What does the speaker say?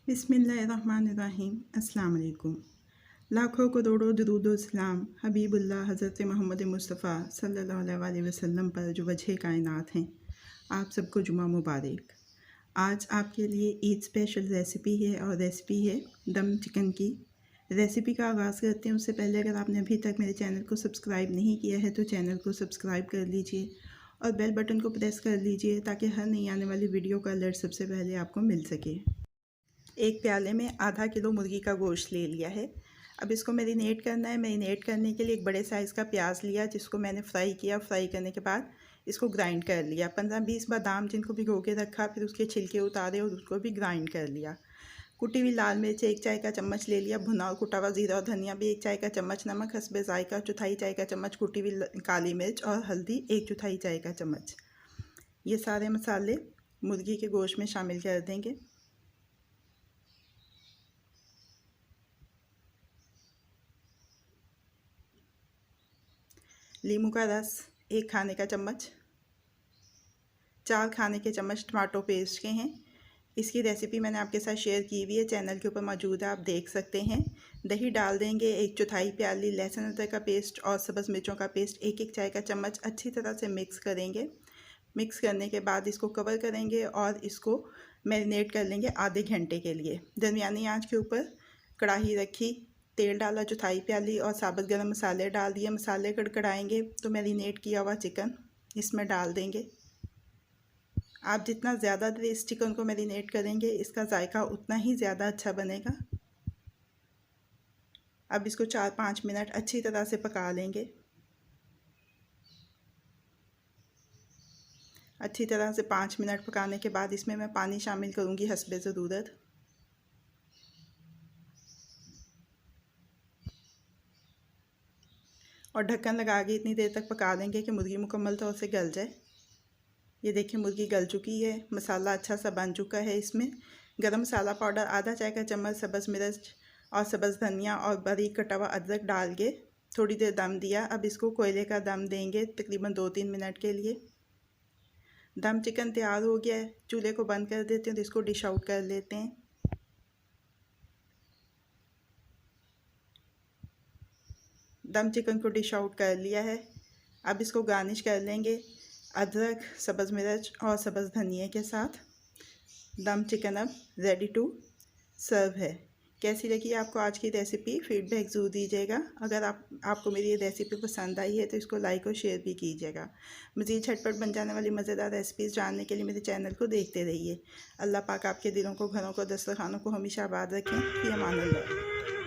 बिस्मिल्लाहिर्रहमानिर्रहीम। अस्सलाम वालेकुम। लाखों करोड़ों दुरूद व सलाम हबीबुल्लाह हज़रत मोहम्मद मुस्तफ़ा सल्लल्लाहु अलैहि वसल्लम पर जो वजह कायनात हैं। आप सबको जुमा मुबारक। आज आपके लिए ईद स्पेशल रेसिपी है और रेसिपी है दम चिकन की। रेसिपी का आगाज़ करते हैं उससे पहले अगर आपने अभी तक मेरे चैनल को सब्सक्राइब नहीं किया है तो चैनल को सब्सक्राइब कर लीजिए और बेल बटन को प्रेस कर लीजिए ताकि हर नई आने वाली वीडियो का अलर्ट सबसे पहले आपको मिल सके। एक प्याले में आधा किलो मुर्गी का गोश्त ले लिया है। अब इसको मैरिनेट करना है। मैरिनेट करने के लिए एक बड़े साइज़ का प्याज लिया जिसको मैंने फ्राई किया। फ्राई करने के बाद इसको ग्राइंड कर लिया। 15-20 बादाम जिनको भिगो के रखा, फिर उसके छिलके उतारे और उसको भी ग्राइंड कर लिया। कुटी हुई लाल मिर्च 1 चाय का चम्मच ले लिया। भुना और कुटा हुआ ज़ीरा और धनिया भी 1 चाय का चम्मच। नमक हस्बे ज़ायका 1/4 चाय का चम्मच। कुटी हुई काली मिर्च और हल्दी 1/4 चाय का चम्मच। ये सारे मसाले मुर्गी के गोश्त में शामिल कर देंगे। नींबू का रस 1 खाने का चम्मच। 4 खाने के चम्मच टमाटो पेस्ट के हैं। इसकी रेसिपी मैंने आपके साथ शेयर की हुई है, चैनल के ऊपर मौजूद है, आप देख सकते हैं। दही डाल देंगे 1/4 प्याली। लहसुन अदरक का पेस्ट और सब्ज़ मिर्चों का पेस्ट 1-1 चाय का चम्मच। अच्छी तरह से मिक्स करेंगे। मिक्स करने के बाद इसको कवर करेंगे और इसको मैरिनेट कर लेंगे आधे घंटे के लिए। दरमियानी आंच के ऊपर कढ़ाई रखी, तेल डाला 1/4 प्याली और साबुत गरम मसाले डाल दिए। मसाले कड़कड़ाएंगे तो मैरिनेट किया हुआ चिकन इसमें डाल देंगे। आप जितना ज़्यादा देर इस चिकन को मैरिनेट करेंगे इसका जायका उतना ही ज़्यादा अच्छा बनेगा। अब इसको 4-5 मिनट अच्छी तरह से पका लेंगे। अच्छी तरह से 5 मिनट पकाने के बाद इसमें मैं पानी शामिल करूँगी हस्बे ज़रूरत। और ढक्कन लगा के इतनी देर तक पका देंगे कि मुर्गी मुकम्मल तौर से गल जाए। ये देखिए मुर्गी गल चुकी है, मसाला अच्छा सा बन चुका है। इसमें गरम मसाला पाउडर आधा चाय का चम्मच, सब्ज़ मिर्च और सब्ज़ धनिया और बारीक कटा हुआ अदरक डाल के थोड़ी देर दम दिया। अब इसको कोयले का दम देंगे तकरीबन 2-3 मिनट के लिए। दम चिकन तैयार हो गया है। चूल्हे को बंद कर देते हैं तो इसको डिश आउट कर लेते हैं। दम चिकन को डिश आउट कर लिया है। अब इसको गार्निश कर लेंगे अदरक, सब्ज़ मिर्च और सब्ज़ धनिया के साथ। दम चिकन अब रेडी टू सर्व है। कैसी लगी आपको आज की रेसिपी? फीडबैक ज़रूर दीजिएगा। अगर आपको मेरी ये रेसिपी पसंद आई है तो इसको लाइक और शेयर भी कीजिएगा। मज़ीद झटपट बन जाने वाली मज़ेदार रेसिपीज़ जानने के लिए मेरे चैनल को देखते रहिए। अल्लाह पाक आपके दिलों को, घरों को, दस्तरखानों को हमेशा आबाद रखें। फ़ी अमान अल्लाह।